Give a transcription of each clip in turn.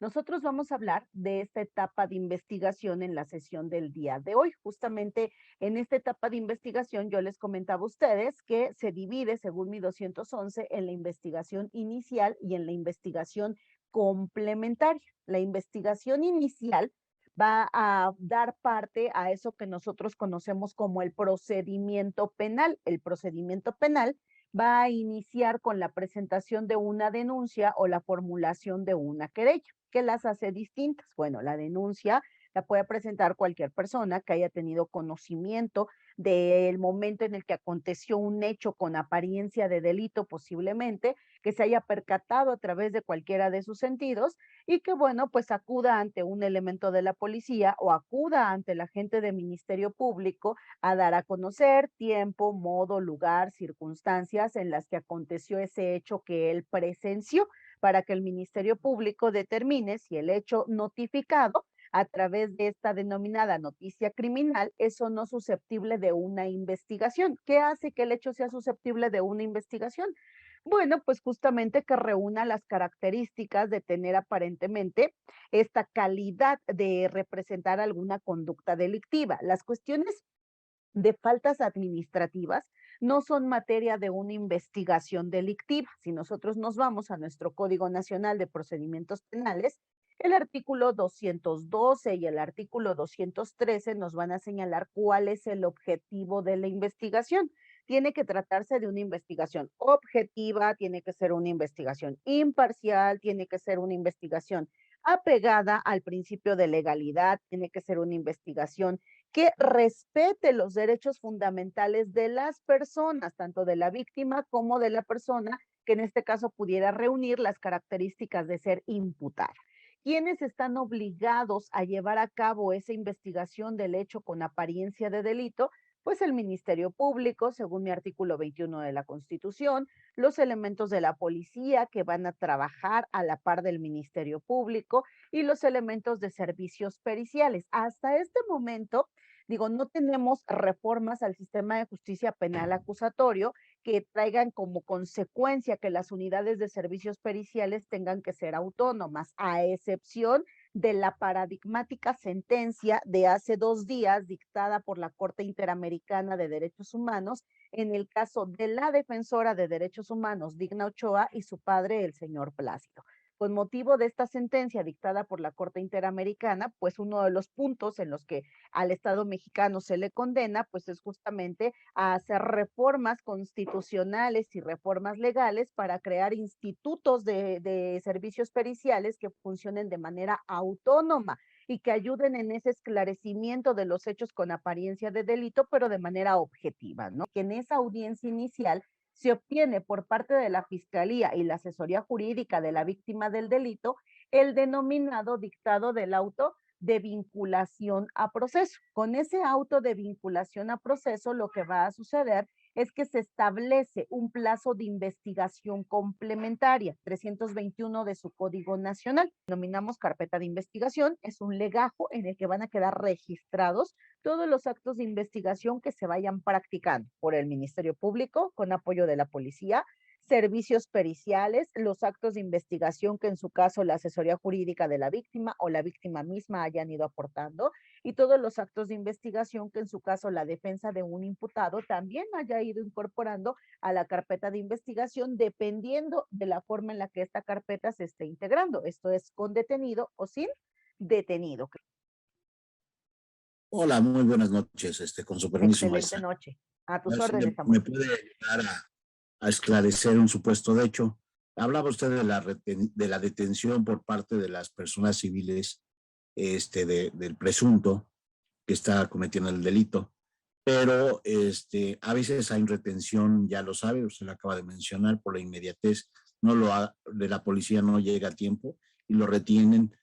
Nosotros vamos a hablar de esta etapa de investigación en la sesión del día de hoy. Justamente en esta etapa de investigación yo les comentaba a ustedes que se divide, según mi 211, en la investigación inicial y en la investigación complementaria. La investigación inicial va a dar parte a eso que nosotros conocemos como el procedimiento penal. El procedimiento penal va a iniciar con la presentación de una denuncia o la formulación de una querella. ¿Qué las hace distintas? Bueno, la denuncia la puede presentar cualquier persona que haya tenido conocimiento del momento en el que aconteció un hecho con apariencia de delito posiblemente, que se haya percatado a través de cualquiera de sus sentidos y que, bueno, pues acuda ante un elemento de la policía o acuda ante el agente de Ministerio Público a dar a conocer tiempo, modo, lugar, circunstancias en las que aconteció ese hecho que él presenció para que el Ministerio Público determine si el hecho notificado a través de esta denominada noticia criminal es o no susceptible de una investigación. ¿Qué hace que el hecho sea susceptible de una investigación? Bueno, pues justamente que reúna las características de tener aparentemente esta calidad de representar alguna conducta delictiva. Las cuestiones de faltas administrativas no son materia de una investigación delictiva. Si nosotros nos vamos a nuestro Código Nacional de Procedimientos Penales, el artículo 212 y el artículo 213 nos van a señalar cuál es el objetivo de la investigación. Tiene que tratarse de una investigación objetiva, tiene que ser una investigación imparcial, tiene que ser una investigación apegada al principio de legalidad, tiene que ser una investigación que respete los derechos fundamentales de las personas, tanto de la víctima como de la persona que en este caso pudiera reunir las características de ser imputada. ¿Quiénes están obligados a llevar a cabo esa investigación del hecho con apariencia de delito? Pues el Ministerio Público, según mi artículo 21 de la Constitución, los elementos de la policía que van a trabajar a la par del Ministerio Público y los elementos de servicios periciales. Hasta este momento, digo, no tenemos reformas al sistema de justicia penal acusatorio que traigan como consecuencia que las unidades de servicios periciales tengan que ser autónomas, a excepción de la paradigmática sentencia de hace 2 días dictada por la Corte Interamericana de Derechos Humanos en el caso de la defensora de derechos humanos, Digna Ochoa, y su padre, el señor Plácido. Con motivo de esta sentencia dictada por la Corte Interamericana, pues uno de los puntos en los que al Estado mexicano se le condena, pues es justamente a hacer reformas constitucionales y reformas legales para crear institutos de servicios periciales que funcionen de manera autónoma y que ayuden en ese esclarecimiento de los hechos con apariencia de delito, pero de manera objetiva, ¿no? Que en esa audiencia inicial se obtiene por parte de la Fiscalía y la asesoría jurídica de la víctima del delito el denominado dictado del auto de vinculación a proceso. Con ese auto de vinculación a proceso, lo que va a suceder es que se establece un plazo de investigación complementaria, 321 de su Código Nacional. Denominamos carpeta de investigación, es un legajo en el que van a quedar registrados todos los actos de investigación que se vayan practicando por el Ministerio Público con apoyo de la policía, servicios periciales, los actos de investigación que en su caso la asesoría jurídica de la víctima o la víctima misma hayan ido aportando y todos los actos de investigación que en su caso la defensa de un imputado también haya ido incorporando a la carpeta de investigación dependiendo de la forma en la que esta carpeta se esté integrando. Esto es con detenido o sin detenido. Hola, muy buenas noches, con su permiso, Excelente maestra. noche. A A tus ver si órdenes, me amor. puede ayudar a esclarecer un supuesto de hecho. Hablaba usted de la detención por parte de las personas civiles, del presunto que está cometiendo el delito, pero a veces hay retención, ya lo sabe, usted lo acaba de mencionar, por la inmediatez, de la policía no llega a tiempo y lo retienen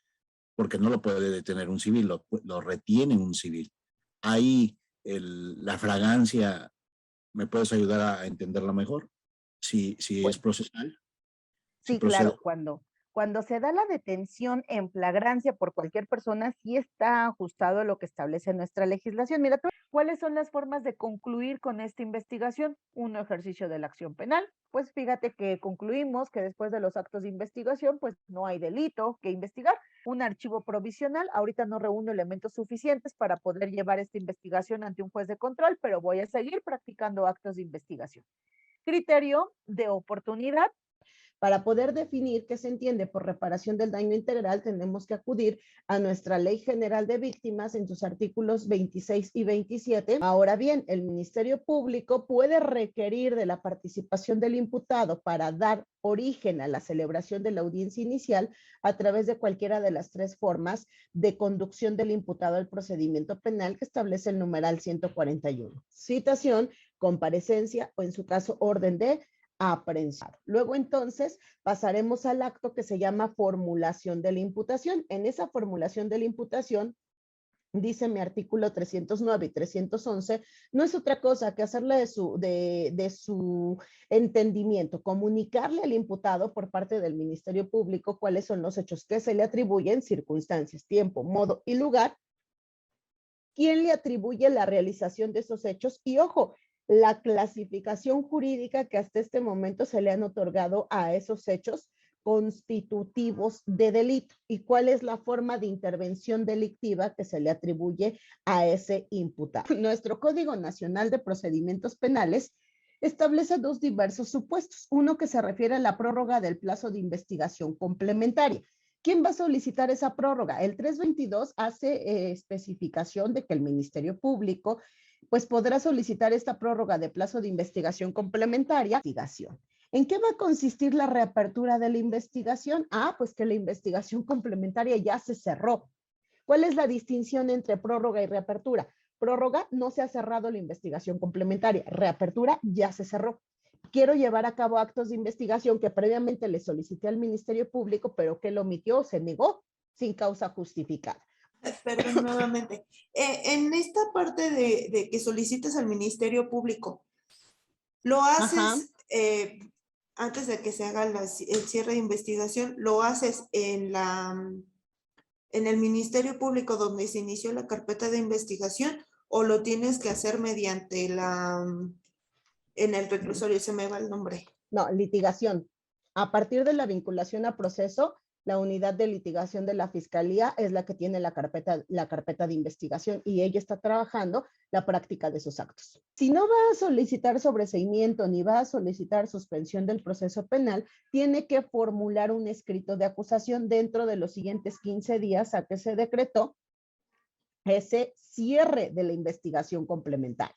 porque no lo puede detener un civil, lo retienen un civil. Ahí la fragancia, ¿me puedes ayudar a entenderla mejor? Si es Bueno, procesal, si sí, procede. claro, Cuando se da la detención en flagrancia por cualquier persona, sí está ajustado a lo que establece nuestra legislación. Mira, ¿cuáles son las formas de concluir con esta investigación? Un ejercicio de la acción penal. Pues fíjate que concluimos que después de los actos de investigación, pues no hay delito que investigar. Un archivo provisional, ahorita no reúno elementos suficientes para poder llevar esta investigación ante un juez de control, pero voy a seguir practicando actos de investigación. Criterio de oportunidad. Para poder definir qué se entiende por reparación del daño integral, tenemos que acudir a nuestra Ley General de Víctimas en sus artículos 26 y 27. Ahora bien, el Ministerio Público puede requerir de la participación del imputado para dar origen a la celebración de la audiencia inicial a través de cualquiera de las tres formas de conducción del imputado al procedimiento penal que establece el numeral 141. Citación, comparecencia o en su caso orden de aprehensión. Luego entonces pasaremos al acto que se llama formulación de la imputación. En esa formulación de la imputación, dice mi artículo 309 y 311, no es otra cosa que hacerle de su entendimiento, comunicarle al imputado por parte del Ministerio Público cuáles son los hechos que se le atribuyen, circunstancias, tiempo, modo y lugar, quién le atribuye la realización de esos hechos y, ojo, la clasificación jurídica que hasta este momento se le han otorgado a esos hechos constitutivos de delito y cuál es la forma de intervención delictiva que se le atribuye a ese imputado. Nuestro Código Nacional de Procedimientos Penales establece dos diversos supuestos. Uno que se refiere a la prórroga del plazo de investigación complementaria. ¿Quién va a solicitar esa prórroga? El 322 hace especificación de que el Ministerio Público pues podrá solicitar esta prórroga de plazo de investigación complementaria. ¿En qué va a consistir la reapertura de la investigación? Pues que la investigación complementaria ya se cerró. ¿Cuál es la distinción entre prórroga y reapertura? Prórroga, no se ha cerrado la investigación complementaria. Reapertura, ya se cerró. Quiero llevar a cabo actos de investigación que previamente le solicité al Ministerio Público, pero que lo omitió, se negó sin causa justificada. Perdón, nuevamente. En esta parte de que solicitas al Ministerio Público, ¿lo haces antes de que se haga el cierre de investigación? ¿Lo haces en el Ministerio Público donde se inició la carpeta de investigación o lo tienes que hacer mediante en el reclusorio? Se me va el nombre. No, litigación. A partir de la vinculación a proceso, la unidad de litigación de la Fiscalía es la que tiene la carpeta de investigación y ella está trabajando la práctica de sus actos. Si no va a solicitar sobreseimiento ni va a solicitar suspensión del proceso penal, tiene que formular un escrito de acusación dentro de los siguientes 15 días a que se decretó ese cierre de la investigación complementaria.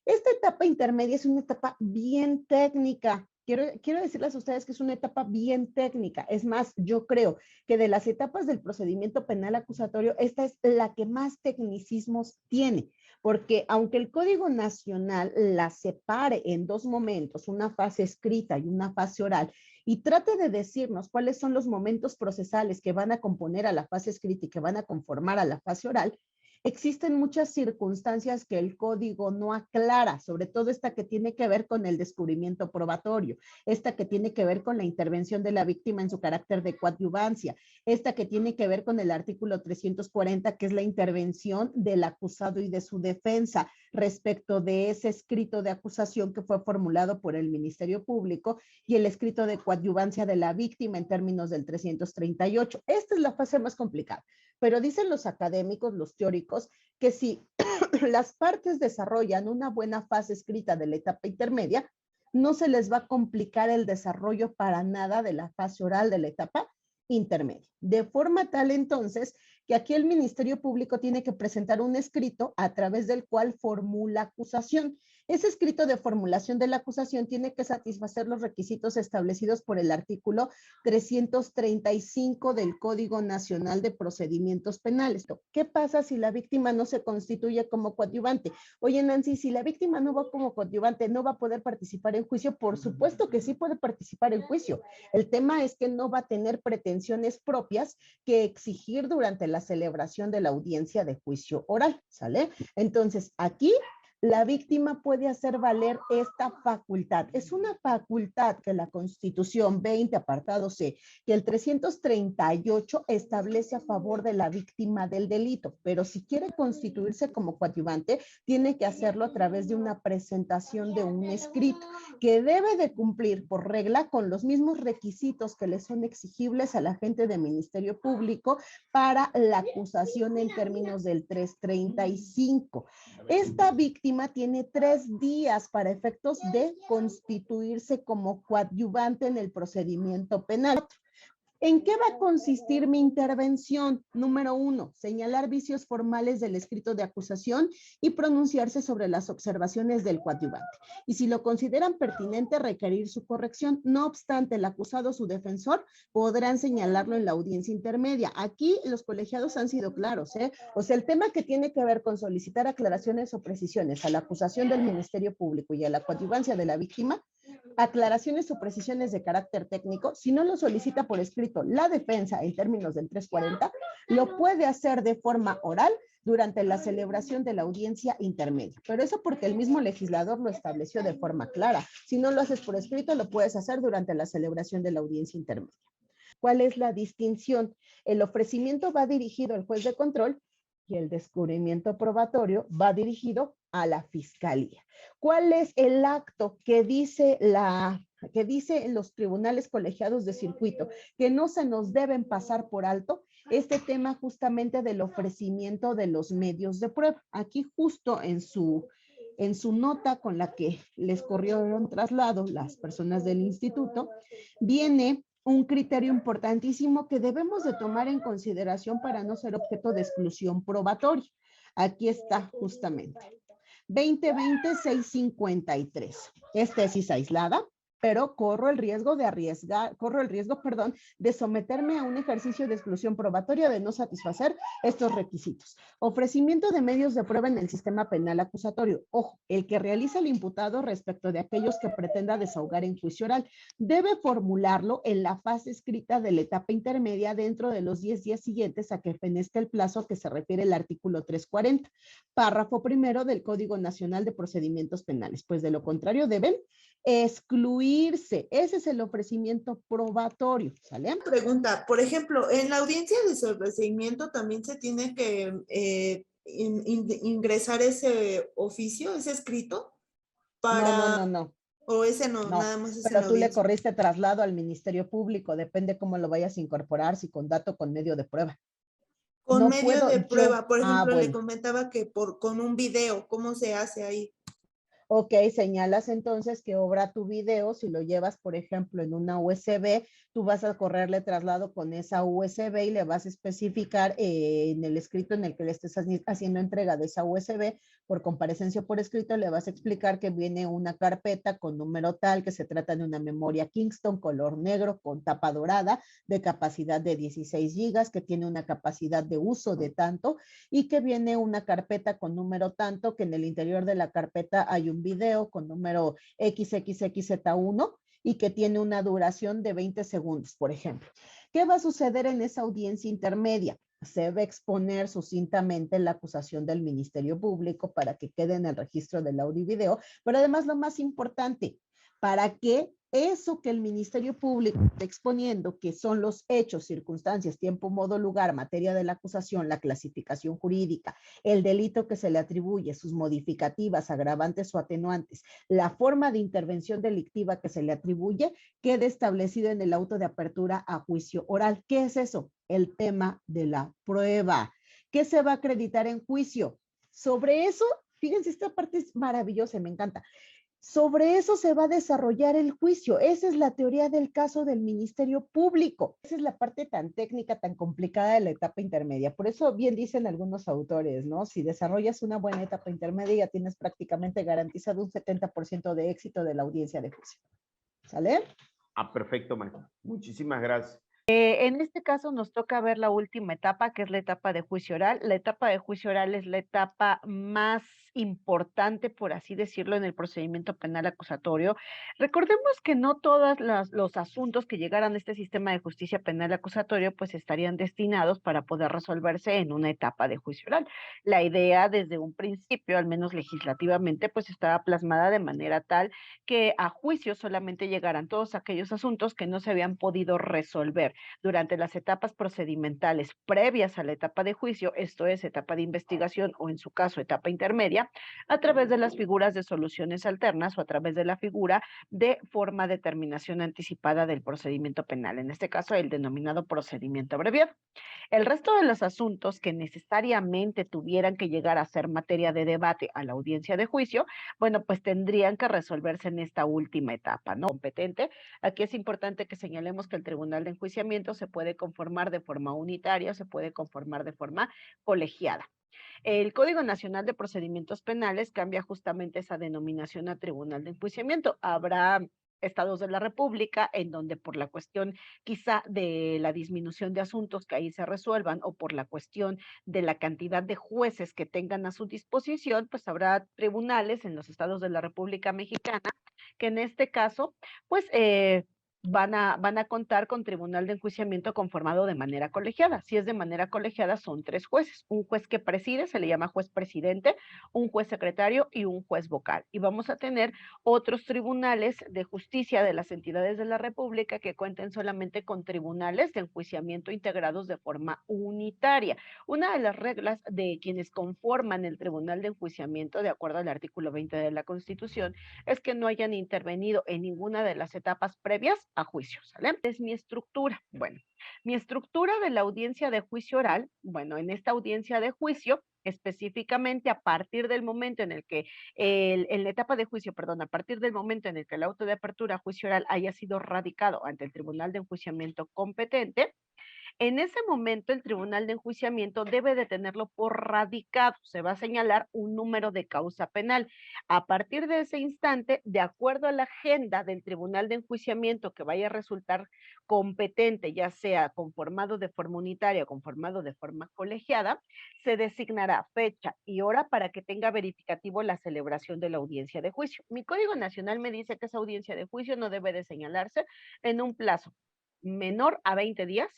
Esta etapa intermedia es una etapa bien técnica. Quiero decirles a ustedes que es una etapa bien técnica. Es más, yo creo que de las etapas del procedimiento penal acusatorio, esta es la que más tecnicismos tiene, porque aunque el Código Nacional la separe en dos momentos, una fase escrita y una fase oral, y trate de decirnos cuáles son los momentos procesales que van a componer a la fase escrita y que van a conformar a la fase oral, existen muchas circunstancias que el código no aclara, sobre todo esta que tiene que ver con el descubrimiento probatorio, esta que tiene que ver con la intervención de la víctima en su carácter de coadyuvancia, esta que tiene que ver con el artículo 340, que es la intervención del acusado y de su defensa respecto de ese escrito de acusación que fue formulado por el Ministerio Público y el escrito de coadyuvancia de la víctima en términos del 338. Esta es la fase más complicada. Pero dicen los académicos, los teóricos, que si las partes desarrollan una buena fase escrita de la etapa intermedia, no se les va a complicar el desarrollo para nada de la fase oral de la etapa intermedia. De forma tal entonces que aquí el Ministerio Público tiene que presentar un escrito a través del cual formula acusación. Ese escrito de formulación de la acusación tiene que satisfacer los requisitos establecidos por el artículo 335 del Código Nacional de Procedimientos Penales. ¿Qué pasa si la víctima no se constituye como coadyuvante? Oye, Nancy, si la víctima no va como coadyuvante, ¿no va a poder participar en juicio? Por supuesto que sí puede participar en juicio. El tema es que no va a tener pretensiones propias que exigir durante la celebración de la audiencia de juicio oral, ¿sale? Entonces, aquí la víctima puede hacer valer esta facultad. Es una facultad que la Constitución 20, apartado C, que el 338 establece a favor de la víctima del delito, pero si quiere constituirse como coadyuvante, tiene que hacerlo a través de una presentación de un escrito que debe de cumplir por regla con los mismos requisitos que le son exigibles al agente de Ministerio Público para la acusación en términos del 335. Esta víctima tiene 3 días para efectos de constituirse como coadyuvante en el procedimiento penal. ¿En qué va a consistir mi intervención? Número 1, señalar vicios formales del escrito de acusación y pronunciarse sobre las observaciones del coadyuvante. Y si lo consideran pertinente, requerir su corrección. No obstante, el acusado o su defensor podrán señalarlo en la audiencia intermedia. Aquí los colegiados han sido claros, ¿eh? O sea, el tema que tiene que ver con solicitar aclaraciones o precisiones a la acusación del Ministerio Público y a la coadyuvancia de la víctima, aclaraciones o precisiones de carácter técnico, si no lo solicita por escrito la defensa en términos del 340, lo puede hacer de forma oral durante la celebración de la audiencia intermedia. Pero eso porque el mismo legislador lo estableció de forma clara. Si no lo haces por escrito, lo puedes hacer durante la celebración de la audiencia intermedia. ¿Cuál es la distinción? El ofrecimiento va dirigido al juez de control y el descubrimiento probatorio va dirigido a la fiscalía. ¿Cuál es el acto que dice en los tribunales colegiados de circuito que no se nos deben pasar por alto? Este tema justamente del ofrecimiento de los medios de prueba. Aquí justo en su nota con la que les corrieron traslado las personas del instituto, viene un criterio importantísimo que debemos de tomar en consideración para no ser objeto de exclusión probatoria. Aquí está justamente. 2020-653. Es tesis aislada, pero corro el riesgo, de someterme a un ejercicio de exclusión probatoria de no satisfacer estos requisitos. Ofrecimiento de medios de prueba en el sistema penal acusatorio. Ojo, el que realiza el imputado respecto de aquellos que pretenda desahogar en juicio oral debe formularlo en la fase escrita de la etapa intermedia dentro de los 10 días siguientes a que fenezca el plazo que se refiere el artículo 340, párrafo primero del Código Nacional de Procedimientos Penales, pues de lo contrario deben excluirse. Ese es el ofrecimiento probatorio, ¿sale? Pregunta, por ejemplo, en la audiencia de sobreseimiento también se tiene que ingresar ese oficio, ese escrito para... No. O ese no, No, nada más es en pero la tú le audiencia. corriste traslado al Ministerio Público, depende cómo lo vayas a incorporar, si con dato o con medio de prueba. Con No medio puedo de yo, prueba, por ejemplo, le bueno. comentaba que con un video, ¿cómo se hace ahí? Ok, señalas entonces que obra tu video, si lo llevas, por ejemplo, en una USB, tú vas a correrle traslado con esa USB y le vas a especificar en el escrito en el que le estés haciendo entrega de esa USB, por comparecencia por escrito, le vas a explicar que viene una carpeta con número tal, que se trata de una memoria Kingston color negro con tapa dorada, de capacidad de 16 gigas, que tiene una capacidad de uso de tanto, y que viene una carpeta con número tanto, que en el interior de la carpeta hay un video con número XXXZ1 y que tiene una duración de 20 segundos, por ejemplo. ¿Qué va a suceder en esa audiencia intermedia? Se va a exponer sucintamente la acusación del Ministerio Público para que quede en el registro del audio y video, pero además lo más importante, para que eso que el Ministerio Público está exponiendo, que son los hechos, circunstancias, tiempo, modo, lugar, materia de la acusación, la clasificación jurídica, el delito que se le atribuye, sus modificativas, agravantes o atenuantes, la forma de intervención delictiva que se le atribuye, quede establecido en el auto de apertura a juicio oral. ¿Qué es eso? El tema de la prueba. ¿Qué se va a acreditar en juicio? Sobre eso, fíjense, esta parte es maravillosa, me encanta. Sobre eso se va a desarrollar el juicio. Esa es la teoría del caso del Ministerio Público. Esa es la parte tan técnica, tan complicada de la etapa intermedia. Por eso bien dicen algunos autores, ¿no? Si desarrollas una buena etapa intermedia, ya tienes prácticamente garantizado un 70% de éxito de la audiencia de juicio. ¿Sale? Perfecto, maestra. Muchísimas gracias. En este caso nos toca ver la última etapa, que es la etapa de juicio oral. La etapa de juicio oral es la etapa más importante, por así decirlo, en el procedimiento penal acusatorio. Recordemos que no todos los asuntos que llegaran a este sistema de justicia penal acusatorio pues estarían destinados para poder resolverse en una etapa de juicio oral. La idea desde un principio, al menos legislativamente, pues estaba plasmada de manera tal que a juicio solamente llegaran todos aquellos asuntos que no se habían podido resolver durante las etapas procedimentales previas a la etapa de juicio, esto es etapa de investigación o en su caso etapa intermedia, a través de las figuras de soluciones alternas o a través de la figura de forma de terminación anticipada del procedimiento penal, en este caso el denominado procedimiento abreviado. El resto de los asuntos que necesariamente tuvieran que llegar a ser materia de debate a la audiencia de juicio, bueno, pues tendrían que resolverse en esta última etapa, ¿no? Competente. Aquí es importante que señalemos que el tribunal de enjuiciamiento se puede conformar de forma unitaria, se puede conformar de forma colegiada. El Código Nacional de Procedimientos Penales cambia justamente esa denominación a tribunal de enjuiciamiento. Habrá estados de la República en donde por la cuestión quizá de la disminución de asuntos que ahí se resuelvan o por la cuestión de la cantidad de jueces que tengan a su disposición, pues habrá tribunales en los estados de la República Mexicana que en este caso, pues van a contar con tribunal de enjuiciamiento conformado de manera colegiada. Si es de manera colegiada, son 3 jueces. Un juez que preside, se le llama juez presidente, un juez secretario y un juez vocal. Y vamos a tener otros tribunales de justicia de las entidades de la República que cuenten solamente con tribunales de enjuiciamiento integrados de forma unitaria. Una de las reglas de quienes conforman el tribunal de enjuiciamiento, de acuerdo al artículo 20 de la Constitución, es que no hayan intervenido en ninguna de las etapas previas a juicio, ¿sale? Es mi estructura. Bueno, mi estructura de la audiencia de juicio oral, bueno, en esta audiencia de juicio, específicamente a partir del momento en el que, en la etapa de juicio, perdón, a partir del momento en el que el auto de apertura a juicio oral haya sido radicado ante el tribunal de enjuiciamiento competente, en ese momento, el tribunal de enjuiciamiento debe de tenerlo por radicado. Se va a señalar un número de causa penal. A partir de ese instante, de acuerdo a la agenda del tribunal de enjuiciamiento que vaya a resultar competente, ya sea conformado de forma unitaria o conformado de forma colegiada, se designará fecha y hora para que tenga verificativo la celebración de la audiencia de juicio. Mi Código Nacional me dice que esa audiencia de juicio no debe de señalarse en un plazo menor a 20 días,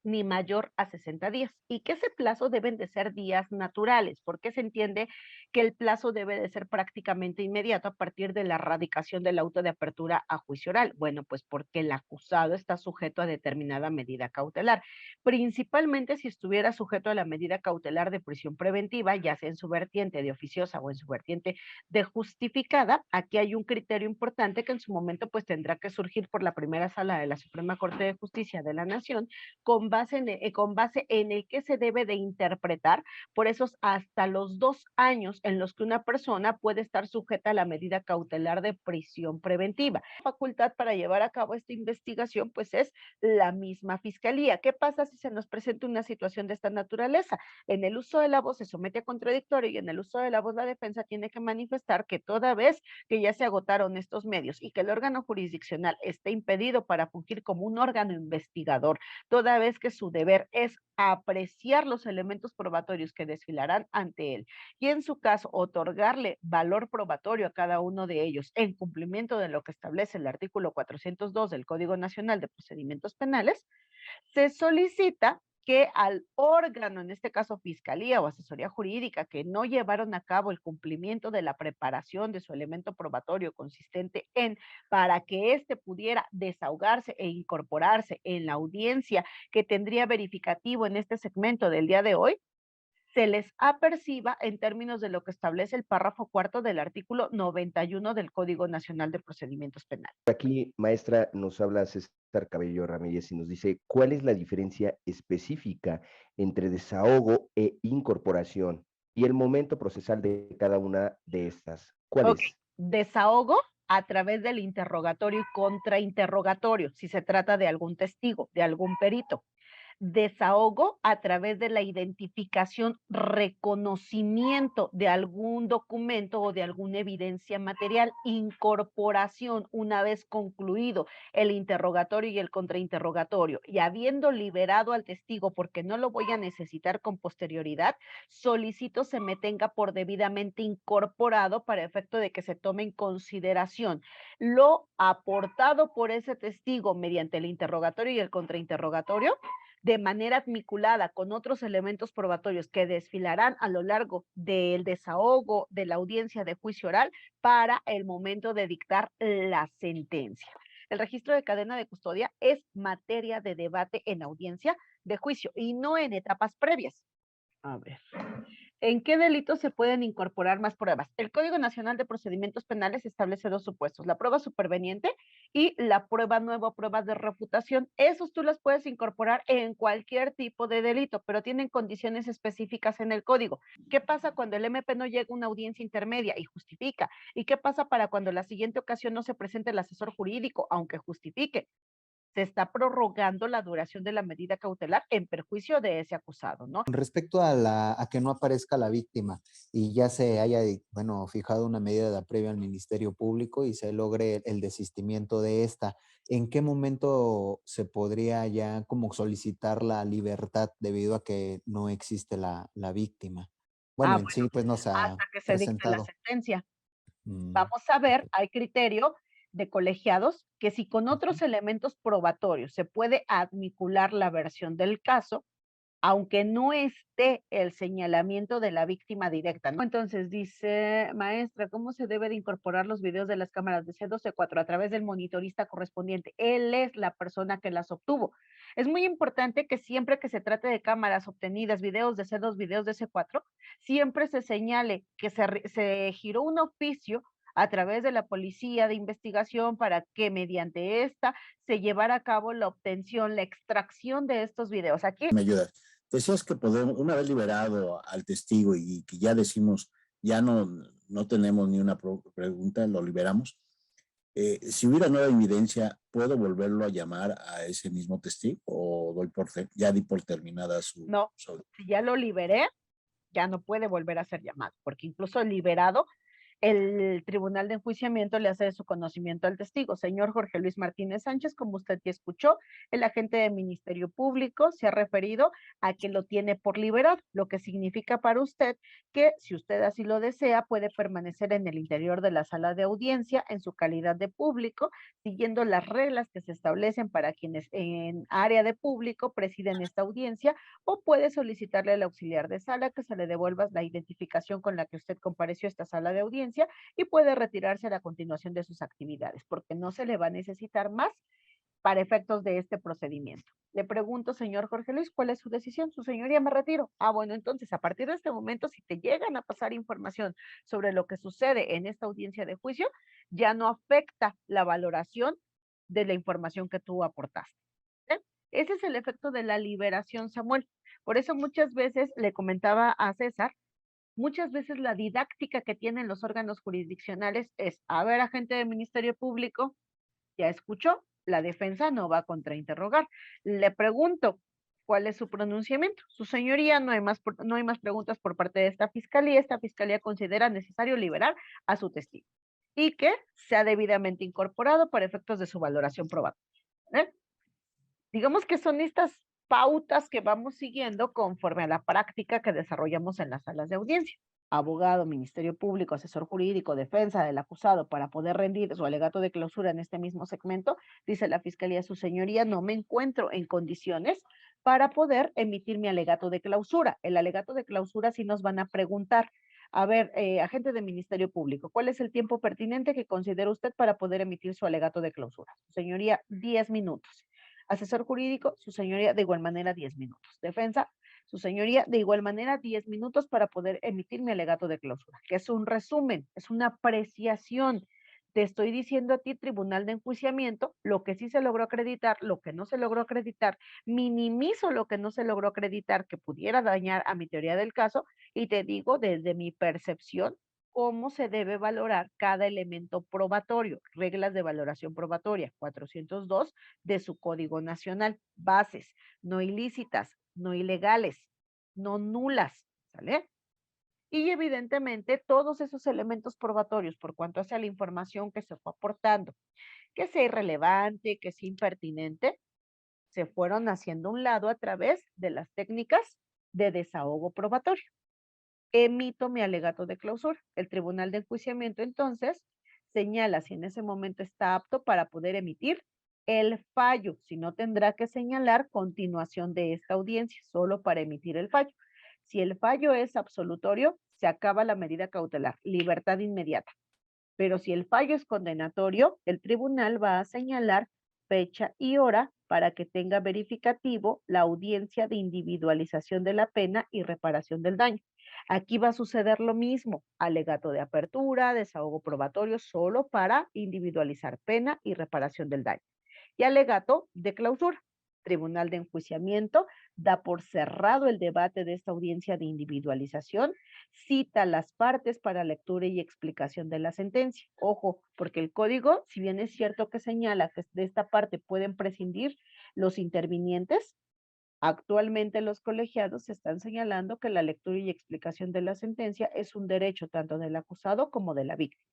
ni mayor a 60 días, y que ese plazo deben de ser días naturales, porque se entiende que el plazo debe de ser prácticamente inmediato a partir de la radicación del auto de apertura a juicio oral. Bueno, pues porque el acusado está sujeto a determinada medida cautelar, principalmente si estuviera sujeto a la medida cautelar de prisión preventiva, ya sea en su vertiente de oficiosa o en su vertiente de justificada. Aquí hay un criterio importante que en su momento pues tendrá que surgir por la primera sala de la Suprema Corte de Justicia de la Nación, con base en el que se debe de interpretar por esos hasta los 2 años en los que una persona puede estar sujeta a la medida cautelar de prisión preventiva. La facultad para llevar a cabo esta investigación pues es la misma fiscalía. ¿Qué pasa si se nos presenta una situación de esta naturaleza? En el uso de la voz se somete a contradictorio y en el uso de la voz la defensa tiene que manifestar que toda vez que ya se agotaron estos medios y que el órgano jurisdiccional esté impedido para fungir como un órgano investigador, toda vez que su deber es apreciar los elementos probatorios que desfilarán ante él y en su caso otorgarle valor probatorio a cada uno de ellos en cumplimiento de lo que establece el artículo 402 del Código Nacional de Procedimientos Penales, se solicita que al órgano, en este caso Fiscalía o Asesoría Jurídica, que no llevaron a cabo el cumplimiento de la preparación de su elemento probatorio consistente en, para que éste pudiera desahogarse e incorporarse en la audiencia que tendría verificativo en este segmento del día de hoy, se les aperciba en términos de lo que establece el párrafo 4 del artículo 91 del Código Nacional de Procedimientos Penales. Aquí, maestra, nos habla César Cabello Ramírez y nos dice, ¿cuál es la diferencia específica entre desahogo e incorporación y el momento procesal de cada una de estas? ¿Cuál es? Desahogo a través del interrogatorio y contrainterrogatorio, si se trata de algún testigo, de algún perito. desahogo a través de la identificación, reconocimiento de algún documento o de alguna evidencia material, incorporación una vez concluido el interrogatorio y el contrainterrogatorio, y habiendo liberado al testigo porque no lo voy a necesitar con posterioridad, solicito se me tenga por debidamente incorporado para efecto de que se tome en consideración lo aportado por ese testigo mediante el interrogatorio y el contrainterrogatorio, de manera admiculada con otros elementos probatorios que desfilarán a lo largo del desahogo de la audiencia de juicio oral para el momento de dictar la sentencia. El registro de cadena de custodia es materia de debate en audiencia de juicio y no en etapas previas. A ver. ¿En qué delitos se pueden incorporar más pruebas? El Código Nacional de Procedimientos Penales establece dos supuestos, la prueba superveniente y la prueba nueva o prueba de refutación. Esos tú las puedes incorporar en cualquier tipo de delito, pero tienen condiciones específicas en el código. ¿Qué pasa cuando el MP no llega a una audiencia intermedia y justifica? ¿Y qué pasa para cuando la siguiente ocasión no se presente el asesor jurídico, aunque justifique? Se está prorrogando la duración de la medida cautelar en perjuicio de ese acusado, ¿no? Respecto a que no aparezca la víctima y ya se haya, bueno, fijado una medida de apremio al Ministerio Público y se logre el desistimiento de esta, ¿en qué momento se podría ya como solicitar la libertad debido a que no existe la víctima? Bueno, en sí, pues no se ha hasta que se dicte la presentado. sentencia. Vamos a ver, hay criterio de colegiados que si con otros elementos probatorios se puede admicular la versión del caso, aunque no esté el señalamiento de la víctima directa, ¿no? Entonces dice, maestra, ¿cómo se debe de incorporar los videos de las cámaras de C2, C4 a través del monitorista correspondiente? Él es la persona que las obtuvo. Es muy importante que siempre que se trate de cámaras obtenidas, videos de C2, videos de C4, siempre se señale que se giró un oficio a través de la policía de investigación para que mediante esta se llevara a cabo la obtención, la extracción de estos videos. Aquí me ayuda. Decías que podemos, una vez liberado al testigo y que ya decimos, ya no tenemos ni una pregunta, lo liberamos. Si hubiera nueva evidencia, ¿puedo volverlo a llamar a ese mismo testigo o doy ya di por terminada su... no, si ya lo liberé, ya no puede volver a ser llamado, porque incluso liberado, el Tribunal de Enjuiciamiento le hace de su conocimiento al testigo. Señor Jorge Luis Martínez Sánchez, como usted ya escuchó, el agente del Ministerio Público se ha referido a que lo tiene por liberado, lo que significa para usted que si usted así lo desea, puede permanecer en el interior de la sala de audiencia en su calidad de público, siguiendo las reglas que se establecen para quienes en área de público presiden esta audiencia, o puede solicitarle al auxiliar de sala que se le devuelva la identificación con la que usted compareció a esta sala de audiencia y puede retirarse a la continuación de sus actividades, porque no se le va a necesitar más para efectos de este procedimiento. Le pregunto, señor Jorge Luis, ¿cuál es su decisión? Su señoría, me retiro. Bueno, entonces, a partir de este momento, si te llegan a pasar información sobre lo que sucede en esta audiencia de juicio, ya no afecta la valoración de la información que tú aportaste. Ese es el efecto de la liberación, Samuel. Por eso muchas veces le comentaba a César, muchas veces la didáctica que tienen los órganos jurisdiccionales es, a ver, agente del Ministerio Público, ya escuchó, la defensa no va a contrainterrogar. Le pregunto, ¿cuál es su pronunciamiento? Su señoría, no hay más preguntas por parte de esta fiscalía. Esta fiscalía considera necesario liberar a su testigo y que sea debidamente incorporado para efectos de su valoración probatoria. Digamos que son estas pautas que vamos siguiendo conforme a la práctica que desarrollamos en las salas de audiencia. Abogado, Ministerio Público, asesor jurídico, defensa del acusado para poder rendir su alegato de clausura en este mismo segmento, dice la Fiscalía, su señoría, no me encuentro en condiciones para poder emitir mi alegato de clausura. El alegato de clausura sí nos van a preguntar, a ver, agente de Ministerio Público, ¿cuál es el tiempo pertinente que considera usted para poder emitir su alegato de clausura? Su señoría, 10 minutos. Asesor jurídico, su señoría, de igual manera, 10 minutos. Defensa, su señoría, de igual manera, 10 minutos para poder emitir mi alegato de clausura, que es un resumen, es una apreciación. Te estoy diciendo a ti, Tribunal de Enjuiciamiento, lo que sí se logró acreditar, lo que no se logró acreditar, minimizo lo que no se logró acreditar que pudiera dañar a mi teoría del caso y te digo desde mi percepción cómo se debe valorar cada elemento probatorio, reglas de valoración probatoria, 402 de su Código Nacional, bases, no ilícitas, no ilegales, no nulas, ¿sale? Y evidentemente todos esos elementos probatorios, por cuanto hace a la información que se fue aportando, que sea irrelevante, que sea impertinente, se fueron haciendo a un lado a través de las técnicas de desahogo probatorio. Emito mi alegato de clausura. El Tribunal de Enjuiciamiento entonces señala si en ese momento está apto para poder emitir el fallo, si no tendrá que señalar continuación de esta audiencia, solo para emitir el fallo. Si el fallo es absolutorio, se acaba la medida cautelar, libertad inmediata. Pero si el fallo es condenatorio, el tribunal va a señalar fecha y hora para que tenga verificativo la audiencia de individualización de la pena y reparación del daño. Aquí va a suceder lo mismo, alegato de apertura, desahogo probatorio, solo para individualizar pena y reparación del daño. Y alegato de clausura. Tribunal de Enjuiciamiento da por cerrado el debate de esta audiencia de individualización, cita las partes para lectura y explicación de la sentencia. Ojo, porque el código, si bien es cierto que señala que de esta parte pueden prescindir los intervinientes, actualmente los colegiados están señalando que la lectura y explicación de la sentencia es un derecho tanto del acusado como de la víctima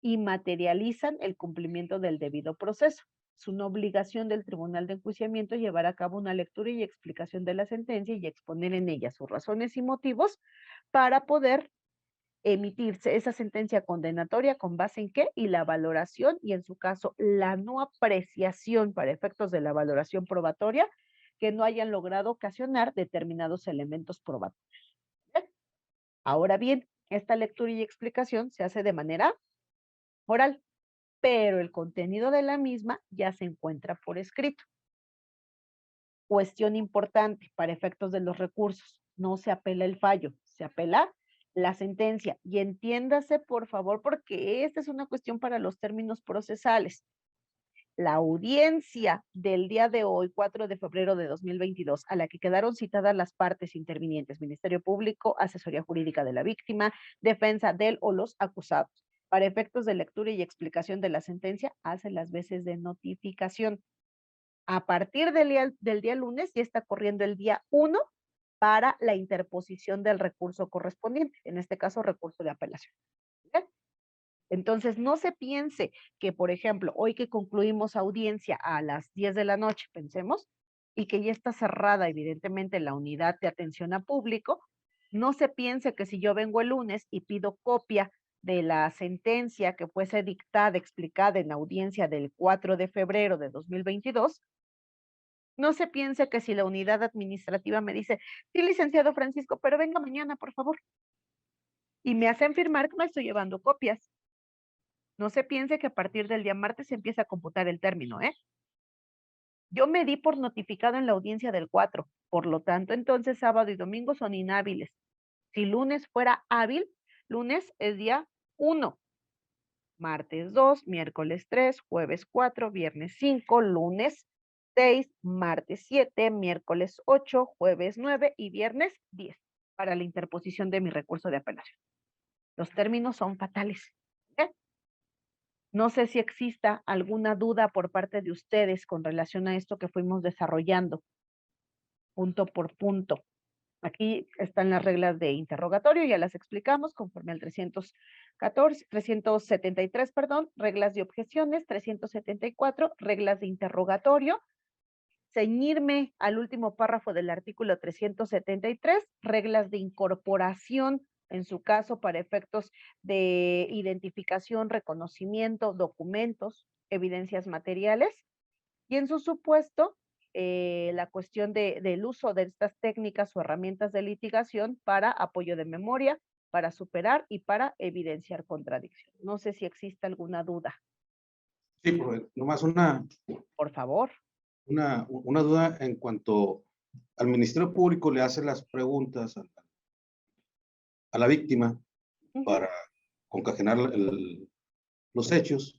y materializan el cumplimiento del debido proceso. Es una obligación del Tribunal de Enjuiciamiento llevar a cabo una lectura y explicación de la sentencia y exponer en ella sus razones y motivos para poder emitirse esa sentencia condenatoria con base en qué y la valoración y en su caso la no apreciación para efectos de la valoración probatoria que no hayan logrado ocasionar determinados elementos probatorios. ¿Bien? Ahora bien, esta lectura y explicación se hace de manera oral, pero el contenido de la misma ya se encuentra por escrito. Cuestión importante para efectos de los recursos, no se apela el fallo, se apela la sentencia. Y entiéndase, por favor, porque esta es una cuestión para los términos procesales. La audiencia del día de hoy, 4 de febrero de 2022, a la que quedaron citadas las partes intervinientes, Ministerio Público, Asesoría Jurídica de la Víctima, Defensa del o los acusados, para efectos de lectura y explicación de la sentencia, hace las veces de notificación. A partir del día lunes ya está corriendo el día 1 para la interposición del recurso correspondiente, en este caso recurso de apelación. ¿Bien? Entonces, no se piense que, por ejemplo, hoy que concluimos audiencia a las 10 de la noche, pensemos, y que ya está cerrada evidentemente la unidad de atención a público, no se piense que si yo vengo el lunes y pido copia de la sentencia que fuese dictada, explicada en audiencia del 4 de febrero de 2022, no se piense que si la unidad administrativa me dice, sí, licenciado Francisco, pero venga mañana, por favor, y me hacen firmar que me estoy llevando copias. No se piense que a partir del día martes se empieza a computar el término, ¿eh? Yo me di por notificado en la audiencia del 4, por lo tanto, entonces sábado y domingo son inhábiles. Si lunes fuera hábil, lunes es día 1, martes 2, miércoles 3, jueves 4, viernes 5, lunes 6, martes 7, miércoles 8, jueves 9 y viernes 10 para la interposición de mi recurso de apelación. Los términos son fatales. ¿Eh? No sé si exista alguna duda por parte de ustedes con relación a esto que fuimos desarrollando punto por punto. Aquí están las reglas de interrogatorio, ya las explicamos conforme al 373, reglas de objeciones, 374, reglas de interrogatorio. Ceñirme al último párrafo del artículo 373, reglas de incorporación, en su caso para efectos de identificación, reconocimiento, documentos, evidencias materiales, y en su supuesto, la cuestión del uso de estas técnicas o herramientas de litigación para apoyo de memoria, para superar y para evidenciar contradicción. No sé si existe alguna duda. Sí, nomás una Por favor. Una duda en cuanto al Ministerio Público le hace las preguntas a la víctima para concatenar los hechos,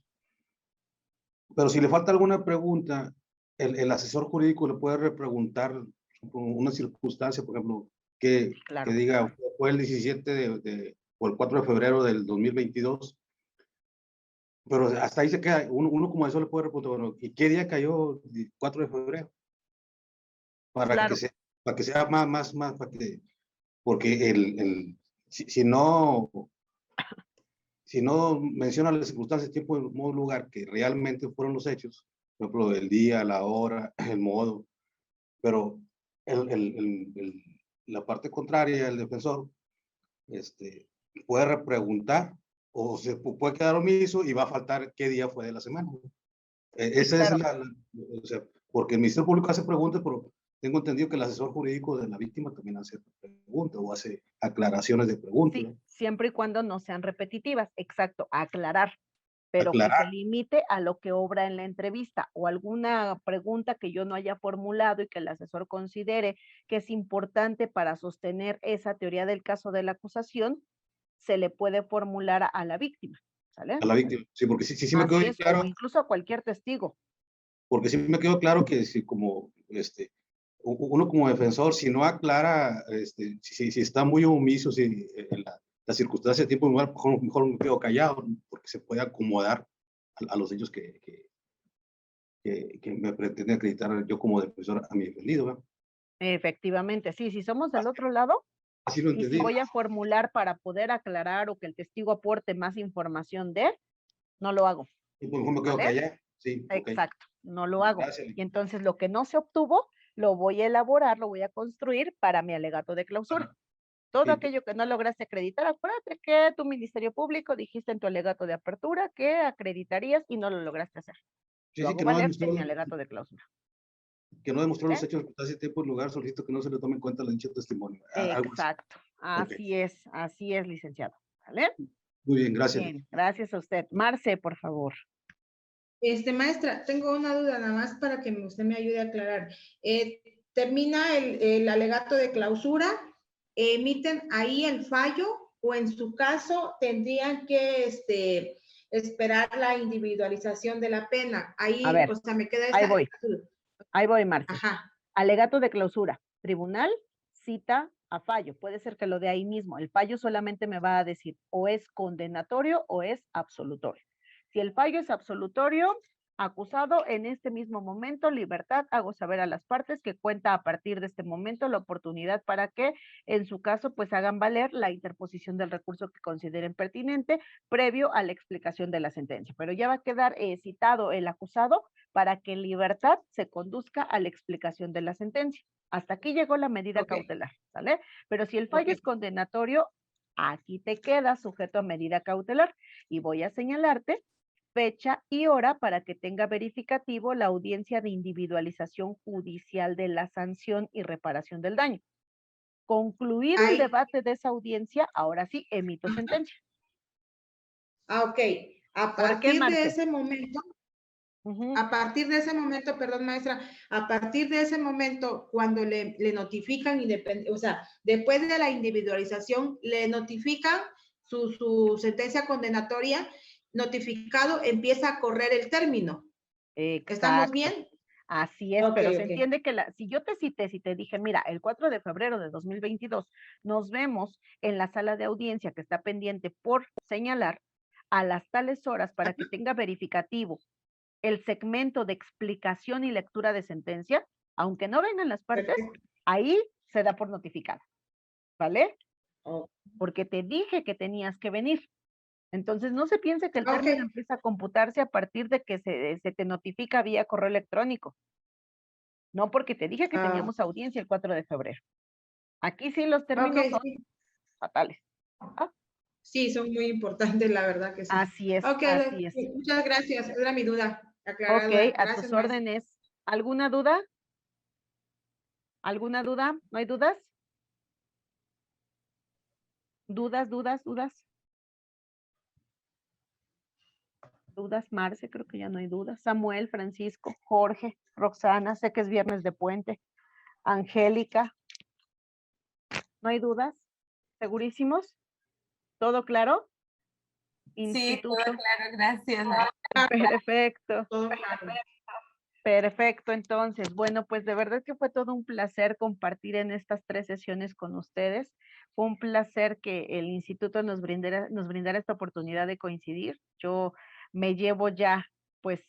pero si le falta alguna pregunta, el asesor jurídico le puede repreguntar una circunstancia, por ejemplo, que diga, fue el 17 de o el 4 de febrero del 2022. Pero hasta ahí se queda. Uno como eso le puede preguntar, bueno, ¿y qué día cayó el 4 de febrero? Para Claro. que sea más, porque si no menciona las circunstancias, tiempo, modo, lugar, que realmente fueron los hechos, por ejemplo, el día, la hora, el modo, pero la parte contraria, el defensor, puede repreguntar o se puede quedar omiso y va a faltar qué día fue de la semana. Esa es o sea, porque el Ministerio Público hace preguntas, pero tengo entendido que el asesor jurídico de la víctima también hace preguntas o hace aclaraciones de preguntas. Sí, ¿no? siempre y cuando no sean repetitivas, exacto, aclarar, pero que se Aclarar. limite a lo que obra en la entrevista o alguna pregunta que yo no haya formulado y que el asesor considere que es importante para sostener esa teoría del caso de la acusación, se le puede formular a la víctima, ¿sale? A la víctima, sí, porque sí me quedó Así es, claro. o incluso a cualquier testigo. Porque sí me quedó claro que si como, uno como defensor, si no aclara, si está muy omiso, si la circunstancia de tiempo y lugar, mejor me quedo callado, porque se puede acomodar a los hechos que me pretende acreditar yo como defensor a mi defendido. ¿verdad? Efectivamente, sí, si somos del otro lado, Así lo y si entendí. voy a formular para poder aclarar o que el testigo aporte más información de, no lo hago. Y pues mejor me quedo ¿Vale? callado. Sí, ok. Exacto, no lo hago. Gracias. Y entonces lo que no se obtuvo, lo voy a elaborar, lo voy a construir para mi alegato de clausura. Ajá. Todo Sí, aquello que no lograste acreditar, acuérdate que tu Ministerio Público dijiste en tu alegato de apertura que acreditarías y no lo lograste hacer. Lo hago que no valer demostró, en mi alegato de clausura. los ¿Eh? hechos, circunstancias, tiempo y lugar, solicito que no se le tome en cuenta la dicho testimonio. Algo así. Exacto, así es, licenciado. ¿Vale? Muy bien, gracias. Bien, gracias a usted. Marce, por favor. Maestra, tengo una duda nada más para que usted me ayude a aclarar. Termina el alegato de clausura, emiten ahí el fallo o en su caso tendrían que esperar la individualización de la pena. Ahí, A ver, o sea, me queda esa. Ahí voy, Marce. Ajá. Alegato de clausura. Tribunal cita a fallo. Puede ser que lo dé ahí mismo. El fallo solamente me va a decir o es condenatorio o es absolutorio. Si el fallo es absolutorio, acusado en este mismo momento, libertad, hago saber a las partes que cuenta a partir de este momento la oportunidad para que en su caso pues hagan valer la interposición del recurso que consideren pertinente previo a la explicación de la sentencia. Pero ya va a quedar citado el acusado para que en libertad se conduzca a la explicación de la sentencia. Hasta aquí llegó la medida cautelar, ¿sale? Pero si el fallo es condenatorio, aquí te queda sujeto a medida cautelar y voy a señalarte fecha y hora para que tenga verificativo la audiencia de individualización judicial de la sanción y reparación del daño. Concluido el debate de esa audiencia, ahora sí emito sentencia. Ok. A partir de ese momento, perdón, maestra, a partir de ese momento, cuando le notifican, o sea, después de la individualización, le notifican su sentencia condenatoria, notificado, empieza a correr el término. Exacto. ¿Estamos bien? Así es, pero se entiende que si yo te cité, si te dije, mira, el 4 de febrero de 2022 nos vemos en la sala de audiencia que está pendiente por señalar a las tales horas para que tenga verificativo el segmento de explicación y lectura de sentencia, aunque no vengan las partes, ahí se da por notificada, ¿vale? Porque te dije que tenías que venir. Entonces, no se piense que el término empieza a computarse a partir de que se te notifica vía correo electrónico. No, porque te dije que teníamos audiencia el 4 de febrero. Aquí sí los términos son fatales. Sí, son muy importantes, la verdad que sí. Así es, así es. Muchas gracias, era mi duda. Ok, a tus órdenes. ¿Alguna duda? ¿Alguna duda? ¿No hay dudas? ¿Dudas? Dudas, Marce, creo que ya no hay dudas. Samuel, Francisco, Jorge, Roxana, sé que es viernes de puente. Angélica. ¿No hay dudas? ¿Segurísimos? ¿Todo claro? Instituto. Sí, todo claro, gracias. Perfecto. Perfecto, entonces, bueno, pues de verdad que fue todo un placer compartir en estas 3 sesiones con ustedes. Fue un placer que el instituto nos brindara esta oportunidad de coincidir. Yo me llevo ya, pues,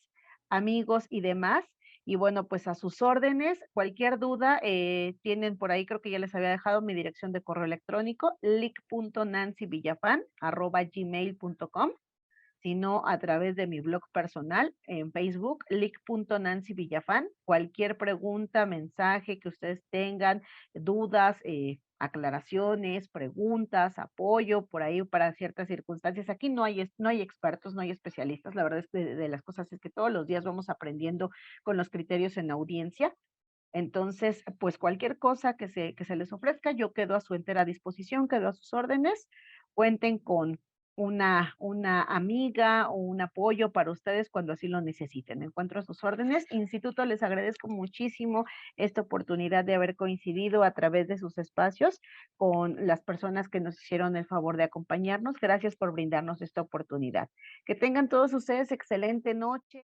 amigos y demás. Y bueno, pues a sus órdenes, cualquier duda, tienen por ahí, creo que ya les había dejado mi dirección de correo electrónico, lic.nancyvillafan@gmail.com, sino a través de mi blog personal en Facebook, lic.nancyvillafan. Cualquier pregunta, mensaje que ustedes tengan, dudas, aclaraciones, preguntas, apoyo por ahí para ciertas circunstancias. Aquí no hay expertos, no hay especialistas. La verdad es que de las cosas es que todos los días vamos aprendiendo con los criterios en audiencia. Entonces, pues cualquier cosa que se les ofrezca, yo quedo a su entera disposición, quedo a sus órdenes. Cuenten con una amiga o un apoyo para ustedes cuando así lo necesiten. Me encuentro a sus órdenes. Instituto, les agradezco muchísimo esta oportunidad de haber coincidido a través de sus espacios con las personas que nos hicieron el favor de acompañarnos. Gracias por brindarnos esta oportunidad. Que tengan todos ustedes excelente noche.